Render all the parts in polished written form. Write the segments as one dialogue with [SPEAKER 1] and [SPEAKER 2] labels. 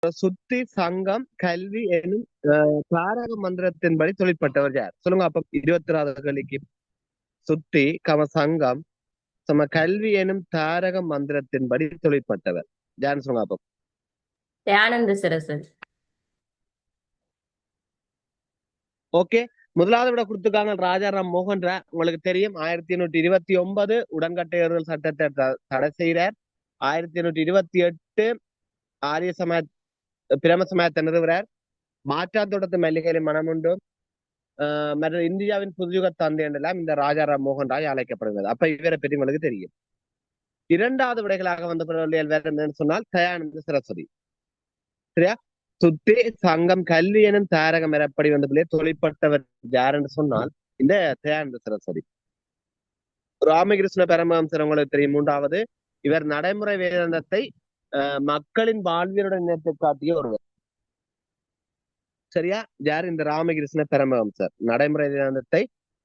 [SPEAKER 1] சுத்தி சங்கம் கல்வி எனும் தாரக மந்திரத்தின்படி தொழிற்பட்டவர் யார்? சொல்லுங்க அப்ப 26வது கேள்விக்கு. சுத்தி சங்கம் கல்வி எனும் தாரக மந்திரத்தின்படி தொழிற்பட்டவர் யாருன்னு சொல்லுங்க அப்ப.
[SPEAKER 2] தயானந்த சரஸ்வதி.
[SPEAKER 1] ஓகே, முதலாவது விட கொடுத்துருக்காங்க ராஜாராம் மோகன் ராய். உங்களுக்கு தெரியும் 1829 உடன்கட்டை சட்டத்தை தடை செய்கிறார். 1828 ஆரிய சமாஜ் பிரம சமாஜத்தை நிறுவுறார். மாற்றாந்தோட்டத்து மல்லிகையில் மனமுண்டு மற்ற இந்தியாவின் புதுயுக தந்தை என்றெல்லாம் இந்த ராஜாராம் மோகன் ராய் அழைக்கப்படுகிறது. அப்ப இவரை பற்றி உங்களுக்கு தெரியும். இரண்டாவது விடைகளாக வந்த வேற என்னன்னு சொன்னால் தயானந்த சரஸ்வதி. சரியா? சுத்தி சங்கம் கல்வி எனும் தாரகம் எரப்படி வந்த பிள்ளை தொழிற்பட்டவர் யார் என்று சொன்னால் இந்த தயானந்த சரஸ்வதி. ராமகிருஷ்ண பரமஹம்சர் உங்களுக்கு தெரியும். மூன்றாவது, இவர் நடைமுறை வேதாந்தத்தை மக்களின் வாழ்வியலுடன் இணைத்து காட்டிய ஒருவர். சரியா? யார்? இந்த ராமகிருஷ்ண பரமஹம்சர் நடைமுறை வேதாந்தத்தை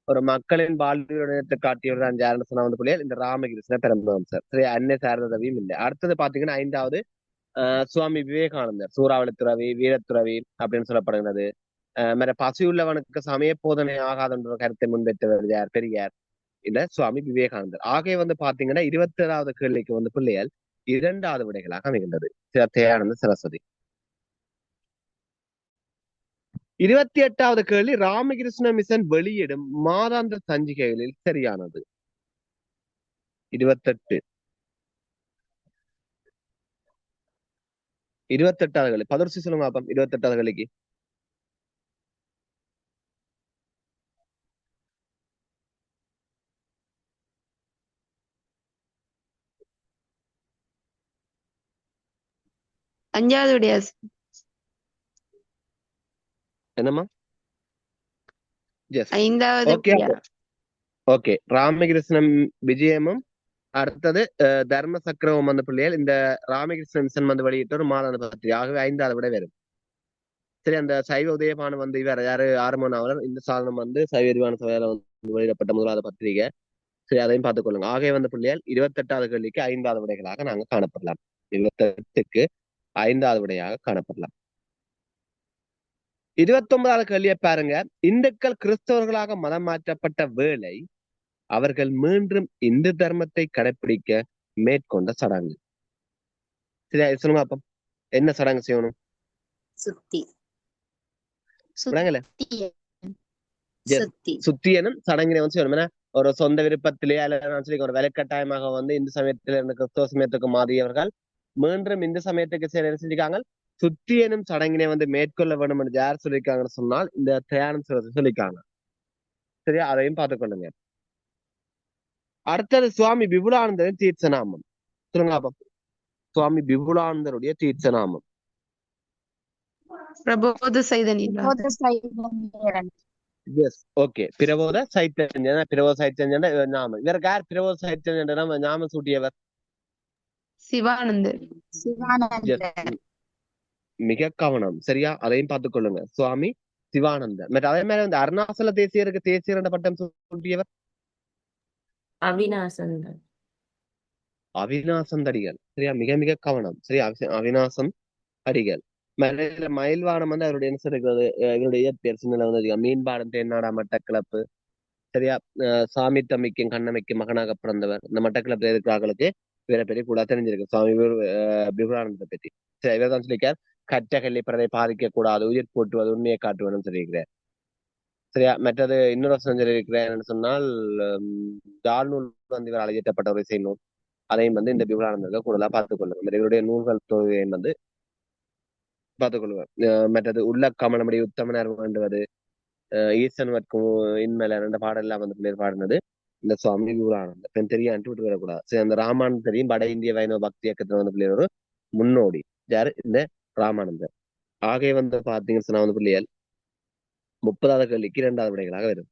[SPEAKER 1] ஒரு மக்களின் வாழ்வியலுடன் இணைத்து காட்டியவர் தான் யாருன்னு சொன்ன வந்து பிள்ளைகள் இந்த ராமகிருஷ்ண பரமஹம்சர். சரியா? அன்னை சாரதவியும் இல்லை. அடுத்தது பாத்தீங்கன்னா 5வது சுவாமி விவேகானந்தர். சூறாவளி துறவி, வீரத்துறவி அப்படின்னு சொல்லப்படுகிறது. பசியுள்ளவனுக்கு சமய போதனை ஆகாத கருத்தை முன்வைத்தவர் யார்? பெரியார். இல்ல சுவாமி விவேகானந்தர். ஆகிய வந்து பாத்தீங்கன்னா 27வது கேள்விக்கு வந்து பிள்ளைகள் 2வது விடைகளாக அமைகின்றது தயானந்த சரஸ்வதி. 28வது கேள்வி, ராமகிருஷ்ண மிஷன் வெளியிடும் மாதாந்திர சஞ்சிகைகளில் சரியானது. 28வது கேள்வி பதர்சி சொல்லுங்க அப்ப. 28வது கேள்விக்கு
[SPEAKER 3] அஞ்சாவது
[SPEAKER 1] என்னம்மா? ஓகே, ராமகிருஷ்ணன் விஜயமும் அடுத்தது தர்ம சக்கரமும் வந்து பிள்ளைகள் இந்த ராமகிருஷ்ண மிஷன் வந்து வெளியிட்ட ஒரு மாதாந்த பத்திரிகை. ஆகவே 5வது விட வரும். சரி, அந்த சைவ உதயபானம் வந்து இவர் யாரு? ஆரம்பனாவலர். இந்த சாதனம் வந்து சைவ விரிவான சபையால வந்து வெளியிடப்பட்ட முதலாவது பத்திரிகை. சரி, அதையும் பார்த்துக் கொள்ளுங்க. ஆகவே வந்து பிள்ளைகள் 28வது கேள்விக்கு 5வது விடைகளாக நாங்க காணப்படலாம். 28க்கு 5வது விடையாக காணப்படலாம். 29வது கேள்வியை பாருங்க. இந்துக்கள் கிறிஸ்தவர்களாக மதம் மாற்றப்பட்ட வேளை அவர்கள் மீண்டும் இந்து தர்மத்தை கடைபிடிக்க மேற்கொண்ட சடங்கு. சரியா? சொல்லுங்க அப்ப. என்ன சடங்கு செய்யணும்? சுத்தியனும் சடங்கினை வந்து செய்யணும். ஒரு சொந்த விருப்பத்திலேயே அல்ல ஒரு வலுக்கட்டாயமாக வந்து இந்து சமயத்தில இருந்து கிறிஸ்தவ சமயத்துக்கு மாறியவர்கள் மீண்டும் இந்து சமயத்துக்கு செஞ்சிருக்காங்க. சுத்தியனும் சடங்கினை வந்து மேற்கொள்ள வேண்டும் என்று யார் சொல்லியிருக்காங்கன்னு சொன்னால் இந்த தயானந்த சொல்லியிருக்காங்க. சரியா? அதையும் பார்த்துக்கொள்ளுங்க. அடுத்தது சுவாமி விபுலானந்தரின் தீர்த்தநாமம். சொல்லுங்க அப்ப. சுவாமி விபுலானந்தருடைய தீர்த்தநாமம்.
[SPEAKER 3] பிரபோத சைதன்யம்.
[SPEAKER 1] Yes, okay. பிரபோத சைத்தன்ய. பிரபோத சைத்தன்ய நாமம். இவருக்கு யார் பிரபோத சைத்தன்ய நாமம் சூட்டியவர்?
[SPEAKER 3] சிவானந்தர்.
[SPEAKER 1] மிக கவனம். சரியா? அதையும் பார்த்துக் கொள்ளுங்க. சுவாமி சிவானந்தர். மற்ற அதே மாதிரி வந்து அருணாசல தேசியருக்கு தேசியர் என்ற பட்டம் சூட்டியவர்
[SPEAKER 2] அவிநாசந்தர்.
[SPEAKER 1] அவிநாசந்தடிகள். சரியா? மிக மிக கவனம். சரியா? அவிநாசம் அடிகள். மயில்வானம் வந்து அவருடைய என்ன சொல்றது, இவருடைய இயற்பெயர் சின்ன வந்து மீன்பாடம் தேன்னாடா மட்டக்கிளப்பு. சரியா? சாமி தம்பிக்கும் கண்ணமைக்கும் மகனாக பிறந்தவர். இந்த மட்டக்கிளப்புல இருக்கிறார்களுக்கு இவரை பற்றி கூட தெரிஞ்சிருக்கு. சுவாமி விபுலானந்தத்தை பற்றி. சரி, இவர் தான் சொல்லியிருக்கார் கற்ற கல்வி பிறரை பாதிக்க கூடாது, உயிர் போட்டுவது உண்மையை காட்டுவதுன்னு சொல்லியிருக்கிறார். சரியா? மற்றது இன்னொரு சொல்லியிருக்கிறேன் சொன்னால் தாழ்நூல் வந்து இவர் அழைக்கப்பட்ட ஒரு இசை நூல். அதையும் வந்து இந்த விபுலானந்தத்தை கூடுதலா பார்த்துக் கொள்ளுங்க. இவருடைய நூல்கள் தொகையை வந்து பார்த்துக் கொள்ளுவேன். மற்றது உள்ள கமலமடி உத்தமனர் வேண்டுவது, ஈசன் வர்க்கும் இன்மேல ரெண்டு பாடலாம் வந்து பாடினது இந்த சுவாமி விபுலானந்தர். தெரியான்ட்டு விட்டு வரக்கூடாது. சரி, அந்த ராமானந்தரையும் வட இந்திய வைணவ பக்தி இயக்கத்துல வந்து பிள்ளைகள் ஒரு முன்னோடி யாரு? இந்த ராமானந்தர். ஆகவே வந்து பாத்தீங்கன்னு சொன்னா வந்து பிள்ளைகள் 30வது கேள்விக்கு 2வது விடைகளாக வரும்.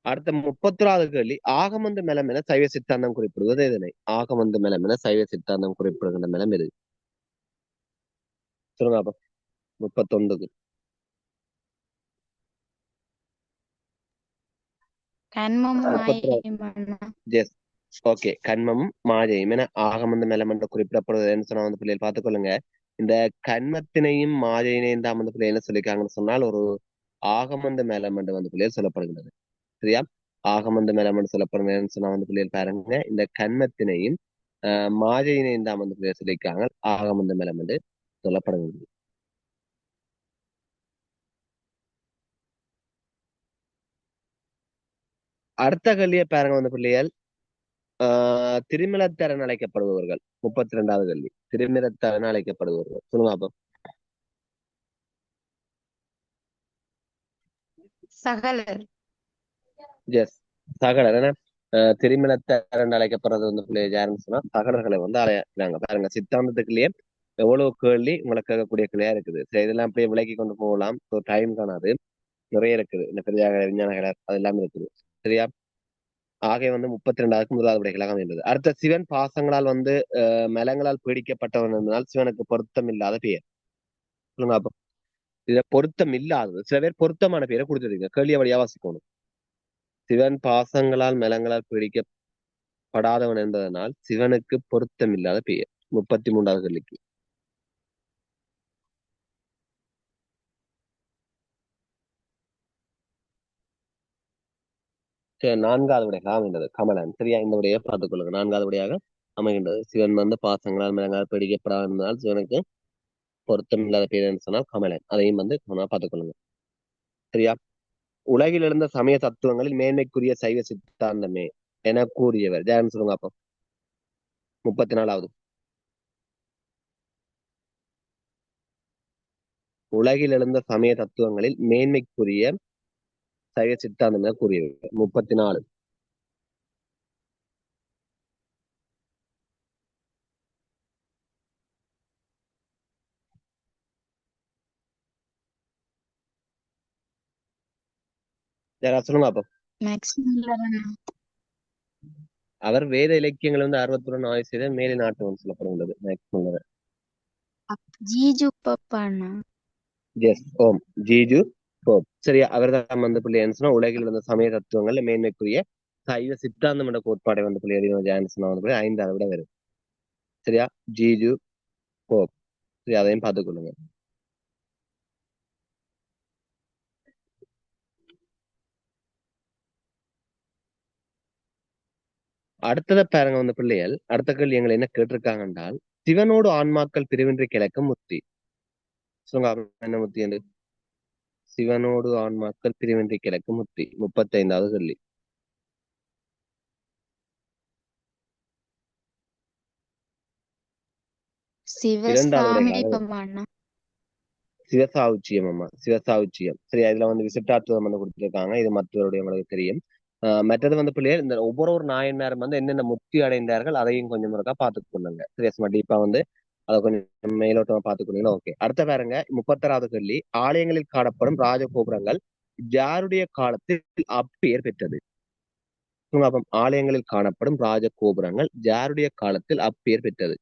[SPEAKER 1] அடுத்த 31வது கேள்வி, ஆகமந்து மெலம் என சைவ சித்தாந்தம் குறிப்பிடுவது எதனை? ஆகமந்து மெலம் என சைவ சித்தாந்தம் குறிப்பிடுகின்ற மெலம் எது? சொல்லுங்க அப்ப. 31க்கு ஓகே, கண்மமும் மாயையும் என ஆகமந்து மெலம் என்று குறிப்பிடப்படுவது சொன்னா வந்து பிள்ளைகள் பார்த்துக் கொள்ளுங்க. இந்த கன்மத்தினையும் மாயையினையும் தான் வந்து பிள்ளை என்ன சொல்லியிருக்காங்கன்னு சொன்னால் ஒரு ஆகமந்த மேலம் என்று வந்து பிள்ளைகள் சொல்லப்படுகிறது. சரியா? ஆகமந்த மேலம் என்று சொல்லப்படுகிறதுன்னு சொன்னா வந்து பிள்ளைகள் பாருங்க, இந்த கன்மத்தினையும் மாயையினையும் தான் வந்து பிள்ளைகள் சொல்லியிருக்காங்க ஆகமந்த மேலம் என்று சொல்லப்படுகிறது. அடுத்த கல்வியை பாருங்க வந்து பிள்ளைகள், திருமிழத்தரன் அழைக்கப்படுபவர்கள். 32வது கல்வி, திருமிழத்தரன் அழைக்கப்படுபவர்கள். சொல்லுங்க அப்போ.
[SPEAKER 3] சகலர்.
[SPEAKER 1] எஸ், சகலர். ஏன்னா திருமிழத்தரன் அழைக்கப்படுறது வந்து பிள்ளைகள் யாருன்னு சொன்னா சகலர்களை வந்து அழைக்கிறாங்க. பாருங்க, சித்தாந்தத்துக்குள்ளேயே எவ்வளவு கேள்வி உங்களுக்கு கேட்கக்கூடிய கிளியா இருக்குது. சரி, இதெல்லாம் அப்படியே விலக்கி கொண்டு போகலாம், டைம் காணாது. நிறைய இருக்குது, இந்த பெரிய விஞ்ஞானகலர் அது எல்லாமே இருக்குது. சரியா? ஆகை வந்து 32வது முதலாவது விடைகளாக அமைந்தது. அடுத்த, சிவன் பாசங்களால் வந்து மலங்களால் பீடிக்கப்பட்டவன் என்றால் சிவனுக்கு பொருத்தம் இல்லாத பெயர். சொல்லுங்க அப்ப. இத பொருத்தம் இல்லாதது, சில பேர் பொருத்தமான பெயரை கொடுத்துருக்கீங்க. கேள்விய வழியா வாசிக்கணும். சிவன் பாசங்களால் மலங்களால் பீடிக்கப்படாதவன் என்பதனால் சிவனுக்கு பொருத்தம் இல்லாத பெயர். 33வது கேள்விக்கு. சரி, 4வது விடையாக அமைந்தது கமலன். சரியா? இந்த விடையை பார்த்துக் கொள்ளுங்க. 4வது விடையாக அமைகின்றது. சிவன் வந்து பாசங்களால் மலங்களால் பீடிக்கப்படாதனால் சிவனுக்கு பொருத்தம் இல்லாத பெயர் சொன்னால் கமலன். அதையும் வந்து பார்த்துக் கொள்ளுங்க. சரியா? உலகில் எழுந்த சமய தத்துவங்களில் மேன்மைக்குரிய சைவ சித்தாந்தமே என கூறியவர் ஜெயன் சொல்லுங்க அப்போ. 34வது. உலகில் எழுந்த சமய தத்துவங்களில் மேன்மைக்குரிய சைவ சித்தாந்தம் என கூறியவர். 34. யாராவது சொல்லுங்க அப்போ. அவர் வேத இலக்கியங்கள் வந்து 60 ஆய்வு செய்த மேலை நாட்டு சொல்லப்படுகிறது. மேக்ஸ்
[SPEAKER 3] ஜீஜு பப்பானா.
[SPEAKER 1] எஸ், ஓம் ஜீஜு ஓம். சரியா? அவர் தான் வந்து பிள்ளை சொன்னா உலகில் இருந்த சமய தத்துவங்கள்ல மேன்மைக்குரிய சைவ சித்தாந்தம் என்ற கோட்பாடை வந்து பிள்ளை ஜான்சன் வந்து பிள்ளை 5வது விட வரும். சரியா? ஜீஜு ஓம். சரி, அதையும் பார்த்துக் கொள்ளுங்க. அடுத்தத பாருங்க வந்து பிள்ளைகள், அடுத்த கேள்வி எங்களை என்ன கேட்டிருக்காங்க என்றால், சிவனோடு ஆன்மாக்கள் பிரிவின்றி கிடக்கும் முத்தி. சொல்லுங்க என்ன முத்தி என்று. சிவனோடு ஆன்மாக்கள் பிரிவின்றி கிடக்கும் முத்தி. 35வது கேள்வி. இரண்டாவது விடைகளாக சிவசாவுச்சியம். அம்மா, சிவசாவுச்சியம். சரி, அதுல வந்து விசிட்டாத்துவம் வந்து கொடுத்திருக்காங்க. இது மற்றவருடைய உங்களுக்கு தெரியும். மற்றது வந்து பிள்ளைகள், இந்த ஒவ்வொரு நாயன்மாரும் வந்து என்னென்ன முக்தி அடைந்தார்கள் அதையும் கொஞ்சம் இருக்கா பார்த்துக் கொள்ளுங்க. சரியா? டீப்பா வந்து அதை கொஞ்சம் மேலோட்டமா பார்த்துக்கொண்டீங்கன்னா ஓகே. அடுத்த பாருங்க, 36வது கேள்வி. ஆலயங்களில் காணப்படும் ராஜகோபுரங்கள் யாருடைய காலத்தில் அப்பெயர் பெற்றது? ஆலயங்களில் காணப்படும் ராஜகோபுரங்கள் யாருடைய காலத்தில் அப்பெயர் பெற்றது?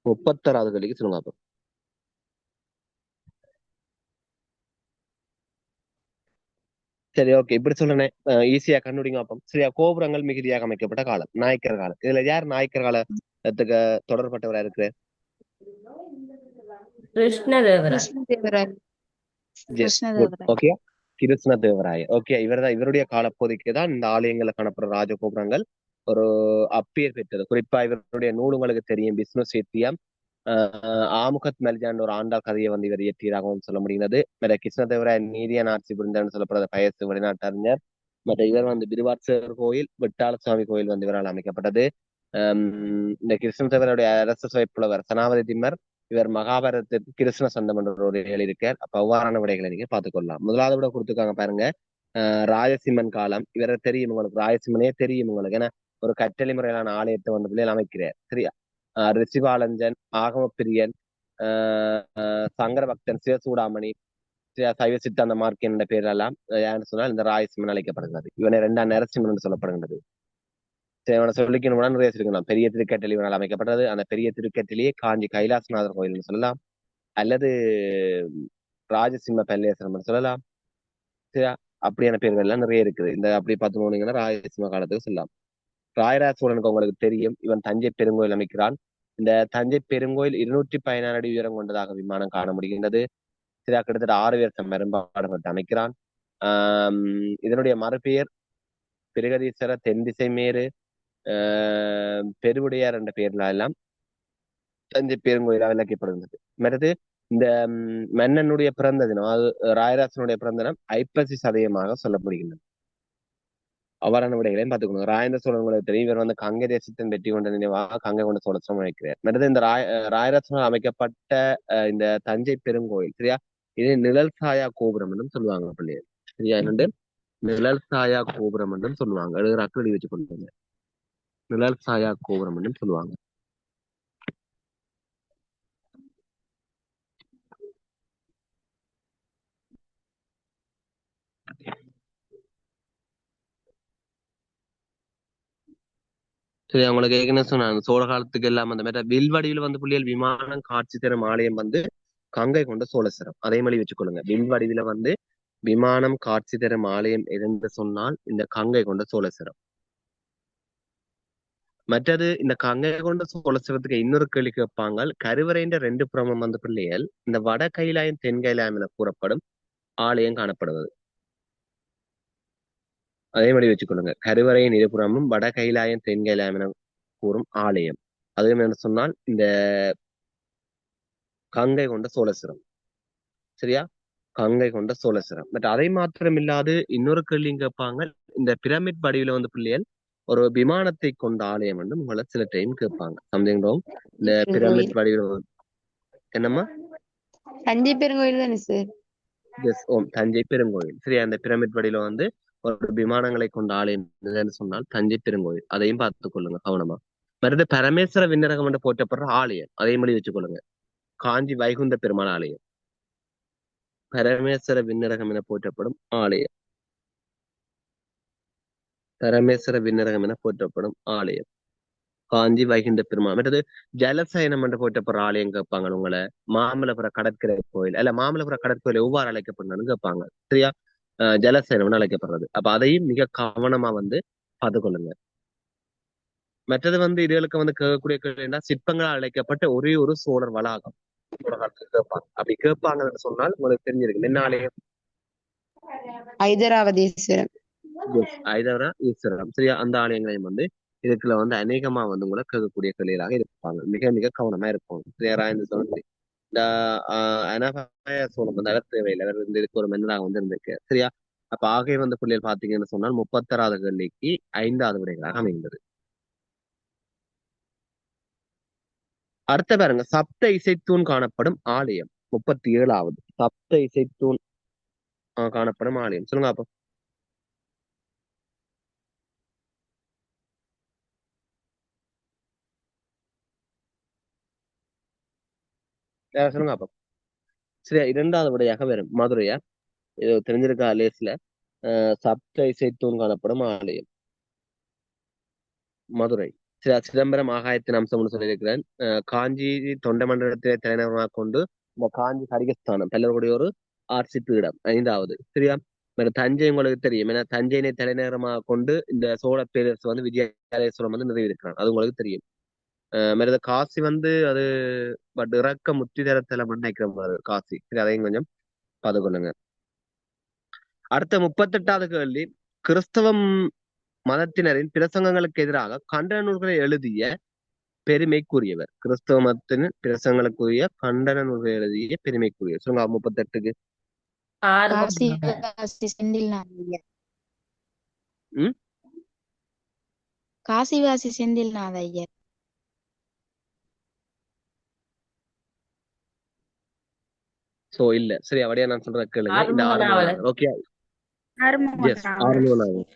[SPEAKER 1] 36வது கேள்விக்கு சொல்லுங்க அப்ப. சரி, ஓகே. இப்படி சொல்றேன், ஈஸியா கண்டுபிடிங்க அப்போ. சரியா? கோபுரங்கள் மிகுதியாக அமைக்கப்பட்ட காலம் நாயக்கர் காலம். இதுல யார் நாயக்கர் காலத்துக்கு தொடர்பட்டவரா இருக்கு?
[SPEAKER 2] கிருஷ்ணதேவராய்.
[SPEAKER 1] ஓகே, கிருஷ்ணதேவராய. ஓகே, இவர்தான், இவருடைய காலப்போதைக்கு தான் இந்த ஆலயங்களை காணப்படுற ராஜகோபுரங்கள் ஒரு அப்பெயர் பெற்றது. குறிப்பா இவருடைய நூல் உங்களுக்கு தெரியும், விஷ்ணு சேத்தியம், ஆமுகத் மலிஜான் ஒரு ஆண்டாள் கதையை வந்து இவர் இயற்றியதாகவும் சொல்ல முடிகிறது. மற்ற கிருஷ்ணதேவராய நீதியான ஆட்சி புரிந்தான்னு சொல்லப்படுற பயசு வெளிநாட்டறிஞர். மற்ற இவர் வந்து திருவாட்சர் கோயில், வெட்டாள சுவாமி கோயில் வந்து இவரால் அமைக்கப்பட்டது. இந்த கிருஷ்ணதேவருடைய அரச சுவைப்புலவர் சனாவதி திம்மர். இவர் மகாபாரதத்திற்கு கிருஷ்ண சந்தம் என்ற ஒரு எழுதியிருக்கார். அப்ப அவ்வாறான விடைகளை நீங்க பார்த்துக்கொள்ளலாம். முதலாவது விட கொடுத்துருக்காங்க பாருங்க, ராஜசிம்மன் காலம். இவரை தெரியும் உங்களுக்கு, ராஜசிம்மனே தெரியும் உங்களுக்கு. ஏன்னா ஒரு கற்றளி முறையிலான ஆலயத்தை வந்து பிள்ளைகள் அமைக்கிறார். சரியா? ரிஷிபாலஞ்சன், ஆகமப்பிரியன், சங்கர பக்தன், சிவசூடாமணி, சைவ சித்தாந்த மார்க்கன் என்ற பேரெல்லாம் யாருன்னு சொன்னால் இந்த ராயசிம்மன் அழைக்கப்படுகிறது. இவனை 2ஆம் நரசிம்மன் என்று சொல்லப்படுகின்றது. இவனை சொல்லிக்கணும்னா நிறைய சொல்லிக்கலாம். பெரிய திருக்கட்டளி இவனால் அமைக்கப்பட்டது. அந்த பெரிய திருக்கட்டளியே காஞ்சி கைலாசநாதர் கோயில்னு சொல்லலாம், அல்லது ராஜசிம்ம பல்லேஸ்வரம் சொல்லலாம். சரியா? அப்படியான பேர்கள் எல்லாம் நிறைய இருக்குது. இந்த அப்படி பார்த்து போனீங்கன்னா ராஜசிம்ம காலத்துக்கு சொல்லலாம். ராயராஜ சோழனுக்கு உங்களுக்கு தெரியும், இவன் தஞ்சை பெருங்கோயில் அமைக்கிறான். இந்த தஞ்சை பெருங்கோயில் 216 அடி உயரம் கொண்டதாக விமானம் காண முடிகின்றது. சரியா, கிட்டத்தட்ட 6 வருஷம் பெரும்பாடு அமைக்கிறான். இதனுடைய மறுபெயர் பிரகதீஸ்வர தென் திசை மேரு பெருவுடையார் என்ற பெயர்ல எல்லாம் தஞ்சை பெருங்கோயிலாக விளக்கப்படுகின்றது. மற்றது இந்த மன்னனுடைய பிறந்த தினம், அது ராயராசனுடைய பிறந்த தினம் ஐப்பசி சதயமாக சொல்லப்படுகின்றது. அவ்வாறான விடைகளையும் பார்த்துக்கணும். ராஜேந்திர சோழன் தெரியும், இவர் வந்து கங்கை தேசத்தின் வெற்றி கொண்ட நினைவாக கங்கை கொண்ட சோழச்சம் அமைக்கிறார். மற்றது இந்த ராயராசனால் அமைக்கப்பட்ட இந்த தஞ்சை பெருங்கோயில், சரியா, இது நிழல் சாயா கோபுரம் என்றும் சொல்லுவாங்க பிள்ளைகள். சரியா, என்னண்டு நிழல் சாயா கோபுரம் என்றும் சொல்லுவாங்க. எழுதுறாக்கள் எழுதி வச்சு கொண்டு நிழல் சாயா கோபுரம் என்றும் சொல்லுவாங்க. சரி, அவங்களுக்கு ஏற்கனவே சொன்னாங்க சோழ காலத்துக்கு எல்லாம் அந்த மாதிரி வில்வடிவில் வந்து புள்ளியல் விமானம் காட்சி தரும் ஆலயம் வந்து கங்கை கொண்ட சோழேஸ்வரம். அதே மாதிரி வச்சுக்கொள்ளுங்க. வில்வடிவில வந்து விமானம் காட்சி தரும் ஆலயம் எதென்று சொன்னால் இந்த கங்கை கொண்ட சோழேஸ்வரம். மற்றது இந்த கங்கை கொண்ட சோழேஸ்வரத்துக்கு இன்னொரு கேள்வி கேட்பாங்க. கருவறைன்ற 2 புறமும் வந்து பிள்ளைகள் இந்த வட கைலாயம் தென் கைலாயம் என கூறப்படும் ஆலயம் காணப்படுவது. அதே மாதிரி வச்சுக்கொள்ளுங்க. கருவறையின் இருபுறமும் வட கைலாயம் தென் கைலாயம் என கூறும் ஆலயம். அதே மாதிரி சொன்னால் இந்த கங்கை கொண்ட சோழேஸ்வரம். சரியா, கங்கை கொண்ட சோழேஸ்வரம். பட் அதை மாத்திரம் இல்லாது இன்னொரு கேள்வியும் கேட்பாங்க. இந்த பிரமிட் வடிவில வந்து பிள்ளைகள் ஒரு விமானத்தை கொண்ட ஆலயம் வந்து உங்களை சில டைம் கேட்பாங்க. சம்திங் இந்த பிரமிட் வடிவில என்னம்மா
[SPEAKER 3] தஞ்சை பெருங்கோயில் தானே சார்?
[SPEAKER 1] எஸ், ஓம் தஞ்சை பெருங்கோயில். சரியா, அந்த பிரமிட் வடிவில வந்து ஒரு விமானங்களை கொண்ட ஆலயம் சொன்னால் தஞ்சை பெருங்கோயில். அதையும் பார்த்துக் கொள்ளுங்க கவனமா. மருது பரமேஸ்வர விண்ணரகம் என்று போற்றப்படுற ஆலயம், அதே மாதிரி வச்சுக்கொள்ளுங்க. காஞ்சி வைகுந்த பெருமாள் ஆலயம், பரமேஸ்வர விண்ணரகம் என போற்றப்படும் ஆலயம். பரமேஸ்வர விண்ணரகம் என போற்றப்படும் ஆலயம் காஞ்சி வைகுந்த பெருமாள். மற்றது ஜலசயனம் என்று போற்றப்படுற ஆலயம் கேட்பாங்க உங்களை. மாமல்லபுர கடற்கரை கோயில் அல்ல, மாமல்லபுர கடற்கோயில் எவ்வாறு அழைக்கப்படுன்னு கேட்பாங்க. சரியா, ஜலசயனம்னு அழைக்கப்படுறது. அப்ப அதையும் மிக கவனமா வந்து பார்த்துக்கொள்ளுங்க. மற்றது வந்து இதுகளுக்கு வந்து கேட்கக்கூடிய கேள்வினா சிற்பங்களால் அழைக்கப்பட்ட ஒரே ஒரு சோழர் வளாகம் கேட்பாங்க. அப்படி கேட்பாங்கன்னு சொன்னால் உங்களுக்கு தெரிஞ்சிருக்கு என்ன ஆலயம்?
[SPEAKER 3] ஐதராவதீஸ்வரம்.
[SPEAKER 1] ஐதராவதீஸ்வரம். சரியா, அந்த ஆலயங்களையும் வந்து இதுக்குள்ள வந்து அநேகமா வந்து உங்களை கேட்கக்கூடிய கேள்விகளாக இருப்பாங்க. மிக மிக கவனமா இருப்பாங்க. சரியா, ராஜேந்திர சோழன் இந்த அனபாய சோழம் வந்து அகத்தேவையில் அவர் வந்து இதுக்கு ஒரு மன்னராக வந்து இருந்திருக்கு. சரியா, அப்ப ஆகவே வந்து பிள்ளைகள் பாத்தீங்கன்னு சொன்னால் 36வது கேள்விக்கு 5வது விடைகளாக அமைந்தது. அடுத்த பாருங்க, சப்த இசைத்தூண் காணப்படும் ஆலயம் 37வது. சப்த இசைத்தூண் காணப்படும் ஆலயம் சொல்லுங்க அப்போ. சொல்லுங்க அப்போ. சரியா, 2வது விடையாக வரும் மதுரையா. இது தெரிஞ்சிருக்கா லேஸ்ல. சப்த இசைத்தூண் காணப்படும் ஆலயம் மதுரை. சிதம்பரம் ஆகாயத்தின் அம்சம்னு சொல்லியிருக்கிறேன். காஞ்சி தொண்டை மண்டலத்தை தலைநகரமாக கொண்டு இந்த காஞ்சி கரிகஸ்தானம் பல்லவருடைய ஒரு ஆட்சி பீடம் 5வது. சரியா, தஞ்சை உங்களுக்கு தெரியும். ஏன்னா தஞ்சையினை தலைநகரமாக கொண்டு இந்த சோழ பேரரசு வந்து விஜயாலய சோழன் வந்து நிறைவேற்கிறான். அது உங்களுக்கு தெரியும். மற்ற காசி வந்து அது பட் இறக்க முத்தி தரத்துல நினைக்கிற மாதிரி காசி. சரி, அதையும் கொஞ்சம் பார்த்துக்கொள்ளுங்க. அடுத்த 38வது கேள்வி, கிறிஸ்தவம் மதத்தினரின் பிரசங்கங்களுக்கு எதிராக கண்டன நூல்களை எழுதிய பெருமைக்குரியவர். கிறிஸ்தவ மதத்தின் பிரசங்களுக்குரிய கண்டன நூல்களை எழுதிய பெருமைக்குரியவர் சொல்லுங்க. 38க்கு
[SPEAKER 3] காசிவாசி செந்தில்நாத ஐயர்.
[SPEAKER 1] சோ இல்ல. சரி, அப்படியே நான் சொல்ற கேளுங்க. இந்த ஆறுமுகநாதர். ஓகே, ஆறுமுகநாதர்.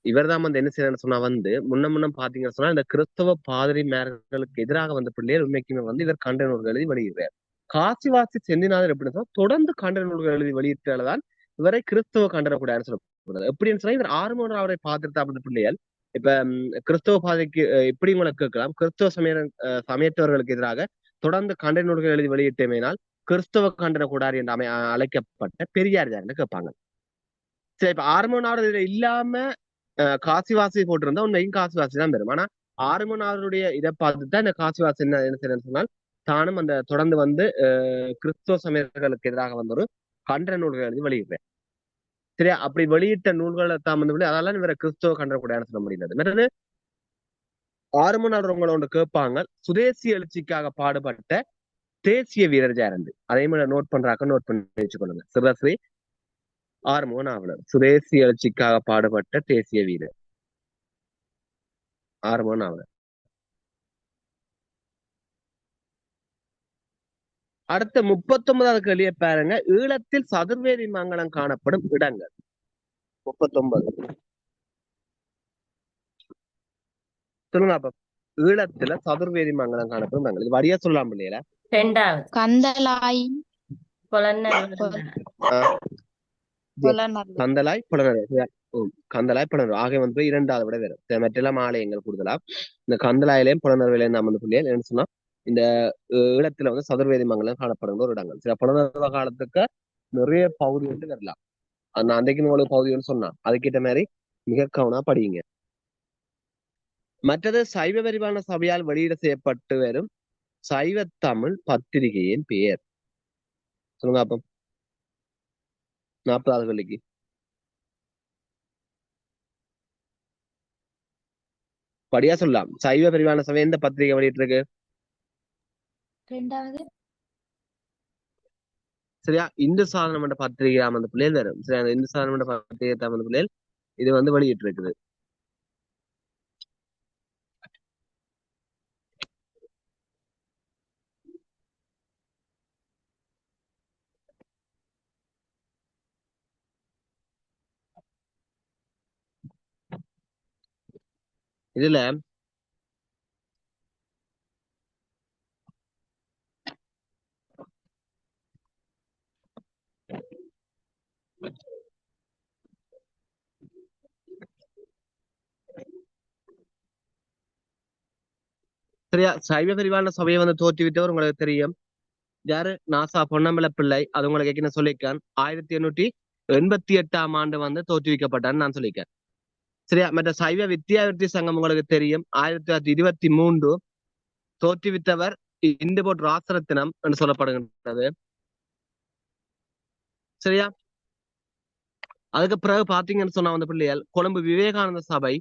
[SPEAKER 1] இவர் தான் வந்து என்ன செய்யறான்னு சொன்னா வந்து முன்னம் பாத்தீங்கன்னு சொன்னா இந்த கிறிஸ்தவ பாதிரிமார்களுக்கு எதிராக வந்த பிள்ளைகள் உண்மைக்குமே வந்து இவர் கண்டன நூல்கள் எழுதி வெளியிடுறார். காசிவாசி செந்திநாதர் எப்படின்னு சொன்னா தொடர்ந்து கண்டன நூல்கள் எழுதி வெளியிட்டால்தான் இவரை கிறிஸ்தவ கண்டன கூடாதுன்னு சொல்லப்படுறது. எப்படின்னு சொன்னா இவர் ஆறுமுகநாதரை பார்த்துட்டு அப்படி பிள்ளைகள் இப்ப கிறிஸ்தவ பாதைக்கு எப்படி உங்களை கேட்கலாம். கிறிஸ்தவ சமயத்தவர்களுக்கு எதிராக தொடர்ந்து கண்டன நூல்கள் எழுதி வெளியிட்டமையினால் கிறிஸ்தவ கண்டன கூடாது என்று அழைக்கப்பட்ட பெரியார் யாருன்னு கேட்பாங்க. சரி, இப்ப ஆறுமுகநாதர் இதுல இல்லாம காசிவாசி போட்டிருந்தா உண்மையும் காசிவாசி தான் பெறும். ஆனா ஆறுமனாருடைய இதை பார்த்துட்டு தான் இந்த காசிவாசி என்ன செய்யணும்னு சொன்னால் தானும் அந்த தொடர்ந்து வந்து கிறிஸ்துவ சமயங்களுக்கு எதிராக வந்து ஒரு கண்டன நூல்களை எழுதி வெளியிடுறேன். சரியா? அப்படி வெளியிட்ட நூல்களை தான் வந்து அதெல்லாம் இவரை கிறிஸ்துவ கண்டனக்கூடாதுன்னு சொல்ல முடியாது. மற்றது ஆறுமனார் உங்களை ஒன்று கேட்பாங்க, சுதேசி எழுச்சிக்காக பாடுபட்ட தேசிய வீரர் ஜாரண்டு. அதே மாதிரி நோட் பண்றாக்க நோட் பண்ணி வச்சுக்கொள்ளுங்க. சிவஸ்ரீ ஆறுமுக நாவலர், சுதேசி எழுச்சிக்காக பாடுபட்ட தேசிய வீரர் ஆறுமுக நாவலர். அடுத்த 39வது கேள்வியை பாருங்க. ஈழத்தில் சதுர்வேதி மங்கலம் காணப்படும் இடங்கள். 39 சொல்லுங்க. அப்ப ஈழத்துல சதுர்வேதி மங்கலம் காணப்படும் இடங்கள் இது வரியா சொல்லலாம் இல்லையா?
[SPEAKER 2] 2வது
[SPEAKER 3] கந்தளாய்
[SPEAKER 1] கந்தலாய் புலனர். கந்தலாய் புலனர் ஆகிய வந்து 2வது விட வேறு மற்றெல்லாம் ஆலயங்கள் கூடுதலா. இந்த கந்தலாயிலையும் புலனர்விலையும் நாம் வந்து பிள்ளைகள் என்ன சொன்னா இந்த இடத்துல வந்து சதுர்வேதி மங்கலம் காணப்படுகிற ஒரு இடங்கள். சில புலனர்வ காலத்துக்கு நிறைய பகுதி வந்து வரலாம். அந்த அன்றைக்கு உங்களுக்கு பகுதின்னு சொன்னா அதுக்கிட்ட மாதிரி மிக கவனா படியுங்க. மற்றது சைவ விரிவான சபையால் வெளியிட செய்யப்பட்டு வரும் சைவ தமிழ் பத்திரிகையின் பெயர் சொல்லுங்க. அப்ப 40வது கேள்விக்கு படியா சொல்லலாம். சைவ விரிவான சபை எந்த பத்திரிகை வெளியிட்டு இருக்கு?
[SPEAKER 3] 2வது
[SPEAKER 1] சரியா? இந்து சாதனம் என்ற பத்திரிகை அந்த பிள்ளைகள் வரும். சரி, அந்த இந்து சாதனம் என்ற பத்திரிகை அந்த பிள்ளைகள் இது வந்து வெளியிட்டு இருக்குது. இதுல சரியா சைவ விரிவான சபையை வந்து தோற்றுவித்தவர் உங்களுக்கு தெரியும் யாரு? நாசா பொன்னம்பல பிள்ளை. அது உங்களுக்கு என்ன சொல்லியிருக்கேன்? 1888ஆம் ஆண்டு வந்து தோற்றுவிக்கப்பட்டான்னு நான் சொல்லியிருக்கேன். சரியா? மற்ற சைவ வித்யாவிருத்தி சங்கம் உங்களுக்கு தெரியும் 1923 தோற்றுவித்தவர் இந்துபோட் ராசரத்தினம் என்று சொல்லப்படுகின்றது. சரியா? அதுக்கு பிறகு பாத்தீங்கன்னு சொன்னா வந்து பிள்ளைகள் கொழும்பு விவேகானந்த சபை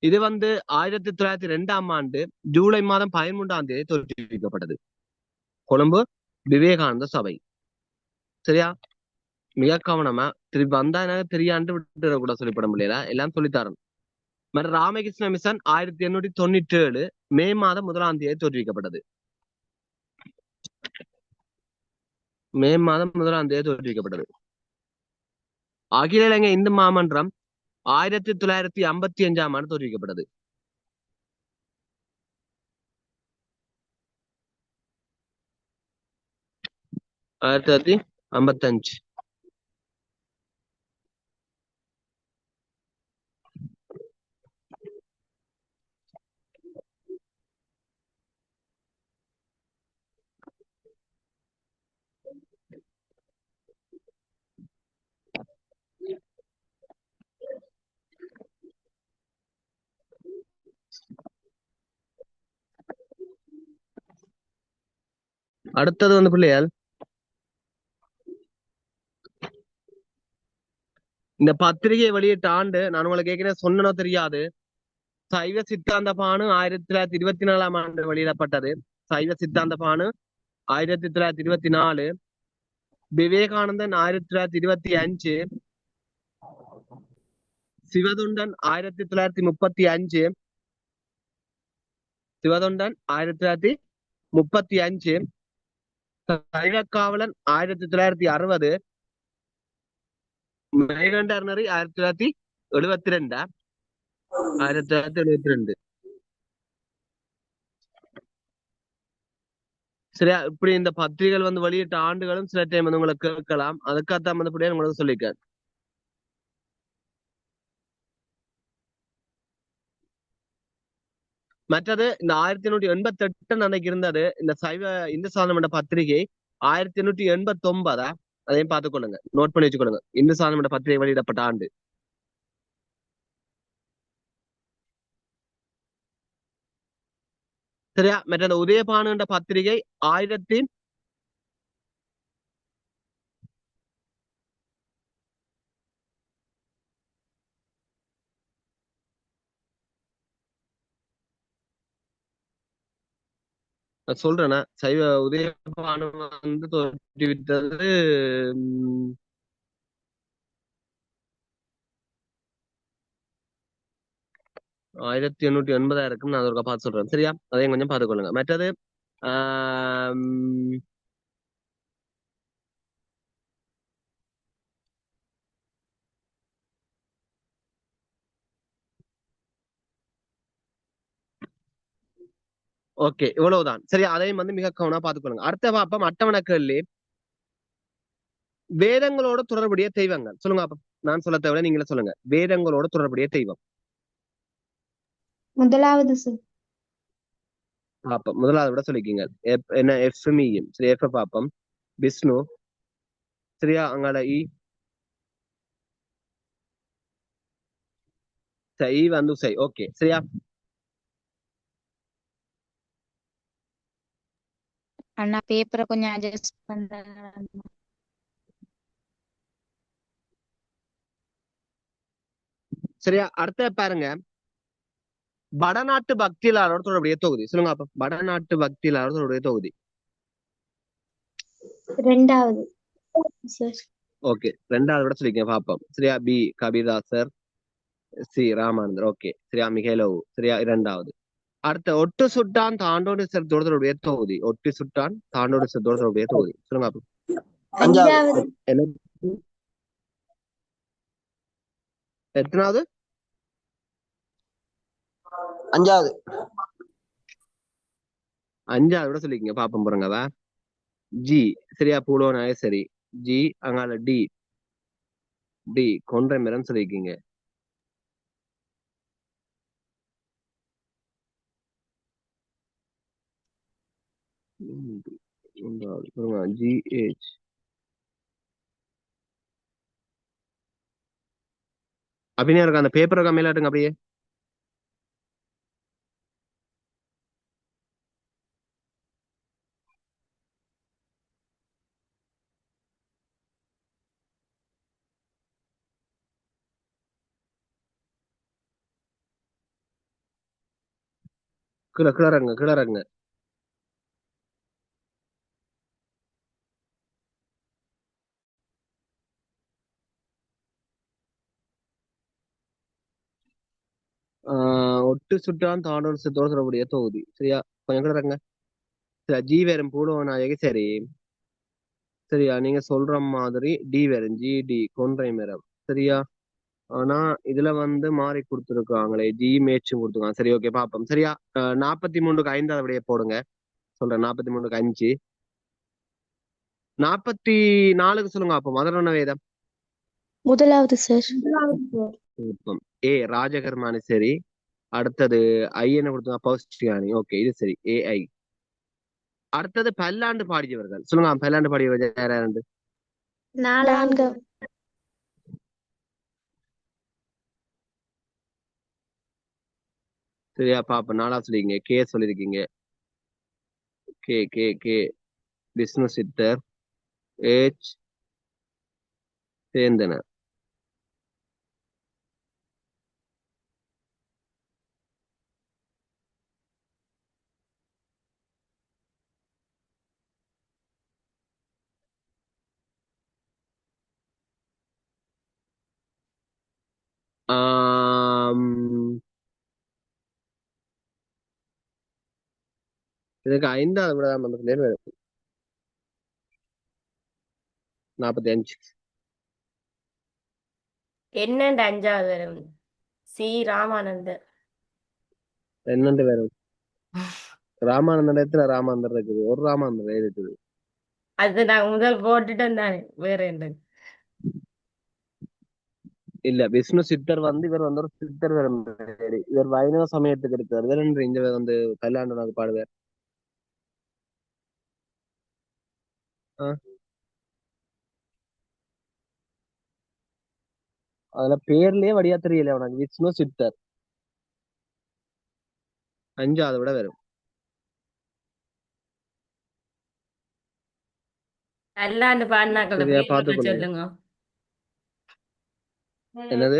[SPEAKER 1] இது வந்து 1902ஆம் ஆண்டு ஜூலை மாதம் 13ஆம் தேதி தோற்றுவிக்கப்பட்டது. கொழும்பு விவேகானந்த சபை. சரியா? மிக கவனமா திருப்பி வந்தா எனக்கு தெரியாண்டு விட்டு கூட சொல்லிப்பட முடியல, எல்லாம் சொல்லித்தரணும். மற்ற ராமகிருஷ்ண மிஷன் 1897 மே மாதம் 1ஆம் தேதி தோற்றுவிக்கப்பட்டது. மே மாதம் 1ஆம் தேதி தோற்றுவிக்கப்பட்டது. அகில இலங்கை இந்து மாமன்றம் 1955ஆம் ஆண்டு தோற்றுவிக்கப்பட்டது. ஆயிரத்தி 1955. அடுத்தது வந்து பிள்ளையால் இந்த பத்திரிகை வெளியிட்ட ஆண்டு நான் உங்களுக்கு கேட்கிறேன் சொன்னனோ தெரியாது. சைவ சித்தாந்த பானு 1924ஆம் ஆண்டு வெளியிடப்பட்டது. சைவ சித்தாந்த பானு 1924. விவேகானந்தன் 1925. சிவதொண்டன் 1935. சிவதொண்டன் 1935. சைவக்காவலன் 1960. மேகண்டர்னரி 1972. 1972. சரியா? இப்படி இந்த பத்திரிகைகள் வந்து வெளியிட்ட ஆண்டுகளும் சில டைம் வந்து உங்களுக்கு கேட்கலாம். அதுக்காகத்தான் வந்து உங்களுக்கு சொல்லியிருக்கேன். மற்றது இந்த 1888 அன்னைக்கு இருந்தது இந்த சைவ இந்து சாதனம் என்ற பத்திரிகை 1889. அதையும் பார்த்துக்கொள்ளுங்க, நோட் பண்ணி வச்சுக்கொள்ளுங்க. இந்து சாதனம் என்ற பத்திரிகை வெளியிடப்பட்ட ஆண்டு சரியா? மற்ற அந்த உதயபானு என்ற பத்திரிகை 1000 நான் சொல்றேன்னா சைவ உதயபானு வந்து தோற்றுவித்தது 1880 இருக்கும். நான் ஒரு பார்த்து சொல்றேன். சரியா? அதையும் கொஞ்சம் பார்த்துக்கொள்ளுங்க. மற்றது ஓகே, இவ்வளவுதான். சரி, அதையும் வந்து மிக கவனமா பார்த்துக்கொள்ளுங்க. அடுத்த பாப்பம் அட்டவணை கேள்வி. வேதங்களோட தொடர்புடைய தெய்வங்கள் சொல்லுங்க அப்ப. நான் சொல்ல தேவையில்ல, நீங்களே சொல்லுங்க. வேதங்களோட தொடர்புடைய தெய்வம்.
[SPEAKER 3] முதலாவது சார்.
[SPEAKER 1] பாப்பம் முதலாவது விட சொல்லிக்கீங்க. என்ன எஃப்மியும் சரி, எஃப் பாப்பம் விஷ்ணு. சரியா? அங்கால ஈ வந்து சை. ஓகே, சரியா?
[SPEAKER 3] அண்ணா பேப்பரை கொஞ்சம் அட்ஜஸ்ட் பண்றேன்.
[SPEAKER 1] சரியா? அடுத்த பாருங்க. வடநாட்டு பக்தியிலாரோட தொடர்புடைய தொகுதி சொல்லுங்க அப்ப. வடநாட்டு பக்தியிலாரோட தொடர்புடைய தொகுதி.
[SPEAKER 3] ரெண்டாவது சார்.
[SPEAKER 1] ஓகே, ரெண்டாவது விட சொல்லிக்கங்க பாப்போம். சரியா? பி கபிதாசர், சி ராமானந்தர். ஓகே, சரியா? மிகேலவு. சரியா? இரண்டாவது. அடுத்த ஒட்டு சுட்டான் தாண்டோடு தொடர்புடைய தொகுதி. ஒட்டு சுட்டான் தாண்டோடு தொடர்புடைய தொகுதி சொல்லுங்க அப்ப.
[SPEAKER 3] அஞ்சாவது.
[SPEAKER 1] என்ன எத்தனாவது?
[SPEAKER 2] அஞ்சாவது.
[SPEAKER 1] அஞ்சாவது விட சொல்லிக்கங்க பாப்போம். போறங்கவ ஜி. சரியா? பூலோனாய சரி. ஜி அங்கால டி. டி கொன்றை மரம் சொல்லிருக்கீங்க. GH. அப்படியே இருக்கு. அந்த பேப்பர் இருக்க மேலாட்டுங்க அப்படியே. கிளறங்க கிளறங்க. ஒட்டு சுட்டான் தாண்டோடு தொடர்புடைய தொகுதி. சரியா? கொஞ்சம் கிளறங்க. சரியா? ஜி வேறும் பூலோநாயகி சரி. சரியா? நீங்க சொல்ற மாதிரி டி வேறும் ஜி டி கொன்றை மரம். சரியா? ஆனா இதுல வந்து மாறி கொடுத்துருக்காங்களே. ஜி மேட்சும் கொடுத்துருக்காங்க. சரி, ஓகே பாப்போம். சரியா? 43க்கு 5 அப்படியே போடுங்க. சொல்றேன் 43க்கு 5. 44க்கு சொல்லுங்க அப்போ. மதுரண வேதம்.
[SPEAKER 3] முதலாவது சார்.
[SPEAKER 1] ஏ ராஜகர்மானி சரி. அடுத்தது ஐ என்ன கொடுத்தா பௌஷ்டிகானி. ஓகே, இது சரி. ஏஐ. அடுத்தது பல்லாண்டு பாடியவர்கள் சொல்லுங்க. பல்லாண்டு பாடியவர்கள் யாராண்டு?
[SPEAKER 3] நான்கு.
[SPEAKER 1] சரியா? பாப்ப நாளா சொல்லிருக்கீங்க. கே சொல்லிருக்கீங்க. கே கே கே விஷ்ணு சித்தர். ஏச் சேந்தனர். இதுக்கு 5வது விடதான் வந்து 45.
[SPEAKER 2] என்னண்டு 5வது வரும்? சி ராமானந்தர்.
[SPEAKER 1] என்னண்டு வேற ராமானந்தர். எத்தனை ராமானந்தர் இருக்குது? ஒரு ராமானந்தர் இருக்குது.
[SPEAKER 2] அது நான் முதல் போட்டுட்டேன் தானே, வேற என்ன?
[SPEAKER 1] இல்ல, விஷ்ணு சித்தர் வந்து இவர் வந்து ஒரு சித்தர் வேற. இவர் வைணவ சமயத்துக்கு இருக்காரு. வேற இந்த வந்து கல்யாணம் பாடுவார். அதுல பேர்லயே வடியா தெரியல உனக்கு. விஷ்ணு சித்தர் 5வது விட வரும்.
[SPEAKER 2] பல்லாண்டு பாடினாக்களோட
[SPEAKER 1] சரியா
[SPEAKER 2] பேர்
[SPEAKER 1] பார்த்து
[SPEAKER 2] இருக்க
[SPEAKER 1] பண்ணுங்க.
[SPEAKER 2] சொல்லுங்க.
[SPEAKER 1] என்னது?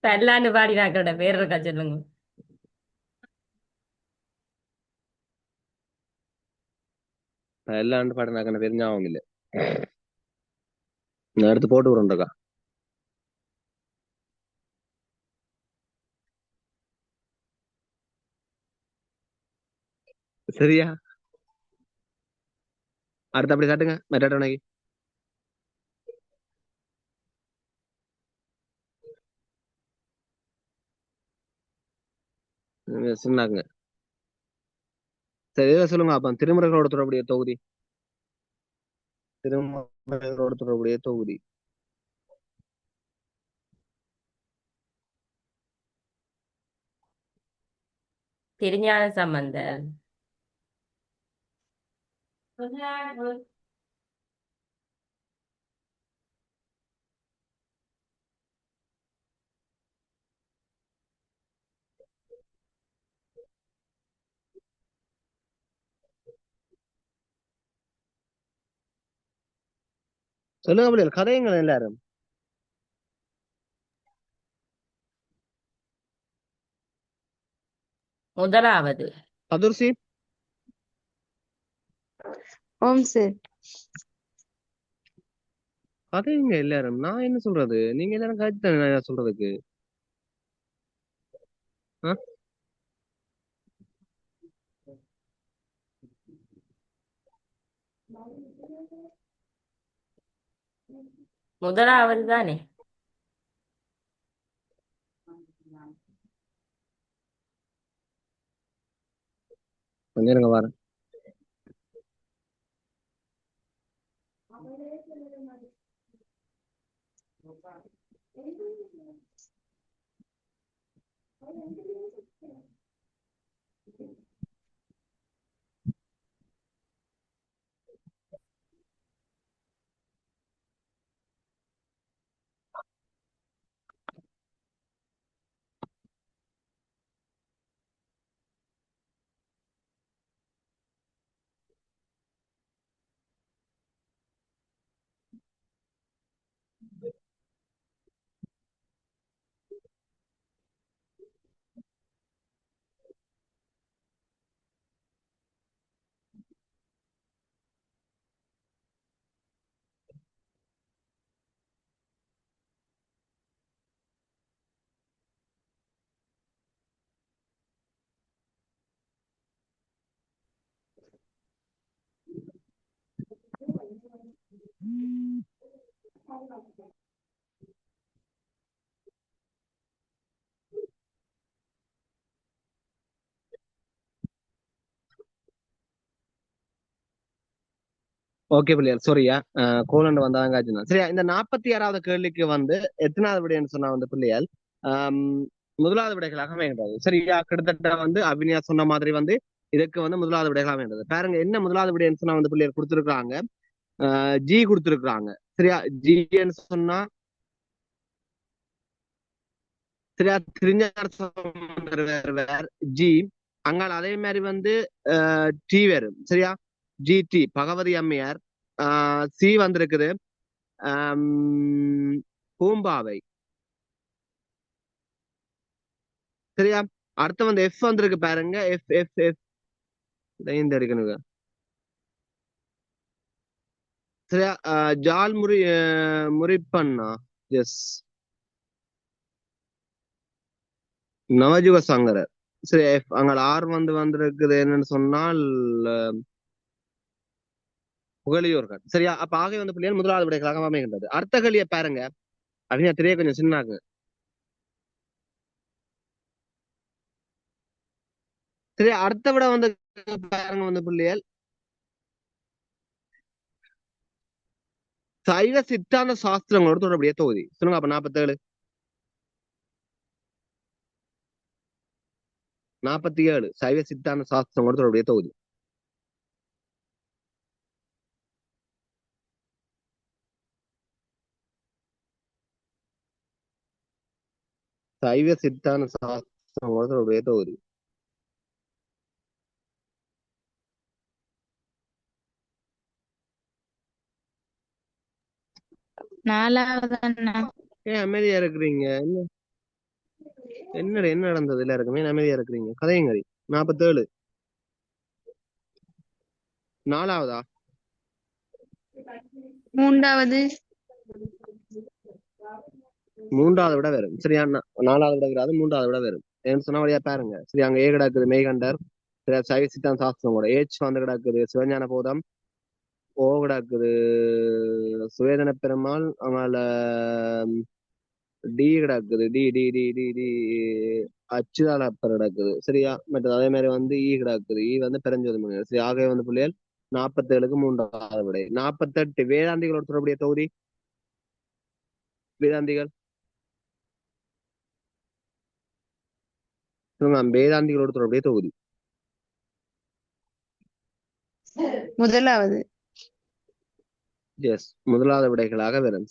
[SPEAKER 2] பல்லாண்டு பாடினாக்களோட பேர் இருக்கா சொல்லுங்க.
[SPEAKER 1] எல்லா ஆண்டு பாடம் நான் தெரிஞ்ச ஞாபகம் இல்லை. நான் எடுத்து போட்டு விடுறேன்க்கா. சரியா? அடுத்து அப்படி காட்டுங்க மெட்டாட்டோனைக்கு. சொன்னாங்க. சரி இதை சொல்லுங்க அப்ப திருமுறைகளோட தொடர்புடைய தொகுதி. திருமுறைகளோட தொடர்புடைய தொகுதி.
[SPEAKER 2] திருஞான சம்பந்தர்.
[SPEAKER 1] சொல்லுங்க பிள்ளைகள் கதையுங்கள் எல்லாரும்.
[SPEAKER 2] முதலாவது
[SPEAKER 1] கதுர்சி.
[SPEAKER 3] ஓம் சார்.
[SPEAKER 1] கதையுங்க எல்லாரும். நான் என்ன சொல்றது? நீங்க எல்லாரும் கதைச்சு தானே நான் சொல்றதுக்கு. ஆ?
[SPEAKER 2] முதலாவது தானே.
[SPEAKER 1] கொஞ்சம் இருங்க வரேன். ஓகே பிள்ளைகள் சரியா கோலண்ட் வந்தாங்க ஆச்சுன்னா. சரியா இந்த 46வது கேள்விக்கு வந்து எத்தனாவது விடைன்னு சொன்னா வந்து பிள்ளைகள் ஆம், முதலாவது விடைகளாக அமைகின்றது. சரியா கிட்டத்தட்ட வந்து அபினியா சொன்ன மாதிரி வந்து இதுக்கு வந்து முதலாவது விடைகளாக அமைகின்றது. பாருங்க என்ன முதலாவது விடைன்னு சொன்னா வந்து பிள்ளைகள் கொடுத்துருக்காங்க. ஜி கொடுத்துருக்காங்க. சரியா ஜின்னு சொன்னா சரியா திருஞான சம்பந்தர் வேற ஜி அங்கால அதே மாதிரி வந்து டி வரும். சரியா ஜி டி பகவதி அம்மையார். சி வந்திருக்குது பூம்பாவை. சரியா அடுத்து வந்து எஃப் வந்திருக்கு பாருங்க. எஃப் எஃப் எஃப் இந்த எடுக்கணுங்க. சரியா ஜால் முறிப்பண்ணா. எஸ் நவஜுக சங்கரர். சரி எஃப் அங்க ஆர் வந்து வந்திருக்குது என்னன்னு சொன்னால் புகழியூர்கள். சரியா அப்ப ஆகவே வந்து பிள்ளைகள் முதலாவது விடைகளாக அமைகின்றது. அடுத்த கேள்வியை பாருங்க. அப்படின்னா தெரிய கொஞ்சம் சின்னாங்க. சரி அடுத்த விட வந்து பாருங்க வந்து பிள்ளைகள் சைவ சித்தாந்த சாஸ்திரங்களோட தொடர்புடைய தொகுதி. சொல்லுங்க அப்ப 47 47 சைவ சித்தாந்த சாஸ்திரங்களோட தொடர்புடைய தொகுதி. சைவ சித்தாந்த சாஸ்திரங்களோட தொடர்புடைய தொகுதி.
[SPEAKER 3] நாலாவது அண்ணா.
[SPEAKER 1] ஏன் அமைதியா இருக்கிறீங்க? என்ன நடந்தது எல்லாருக்குமே அமைதியா இருக்கிறீங்க? கதையங்கரி 47. நாலாவதா?
[SPEAKER 3] மூன்றாவது.
[SPEAKER 1] மூன்றாவது விட வரும். சரியா? நாலாவது விட வராது, மூன்றாவது விட வரும். ஏன்னு சொன்னா வழியா பாருங்க. சரி, அங்க ஏ கிடக்குது மெய்கண்டர், சைவசித்தான் சாஸ்திரம் கூட ஏச் வந்து கிடக்குது சிவஞான போதம், ஓ கிடக்குது சுவேதன பெருமாள், அவங்கள டி கிடக்குது டி டி டி டி டி அச்சுதால அப்பர் கிடக்குது. சரியா? மற்றது அதே மாதிரி வந்து ஈ கிடக்குது, ஈ வந்து பெருஞ்சோதி முனிவர். சரி, ஆகவே வந்து பிள்ளைகள் 47க்கு மூன்றாவது விடை. 48 வேதாந்திகளோட தொடர்புடைய தொகுதி. வேதாந்திகள் வேதாந்திகளோட தொடர்புடைய தொகுதி.
[SPEAKER 3] முதலாவது.
[SPEAKER 1] எஸ், முதலாவது விடைகளாக வரும்.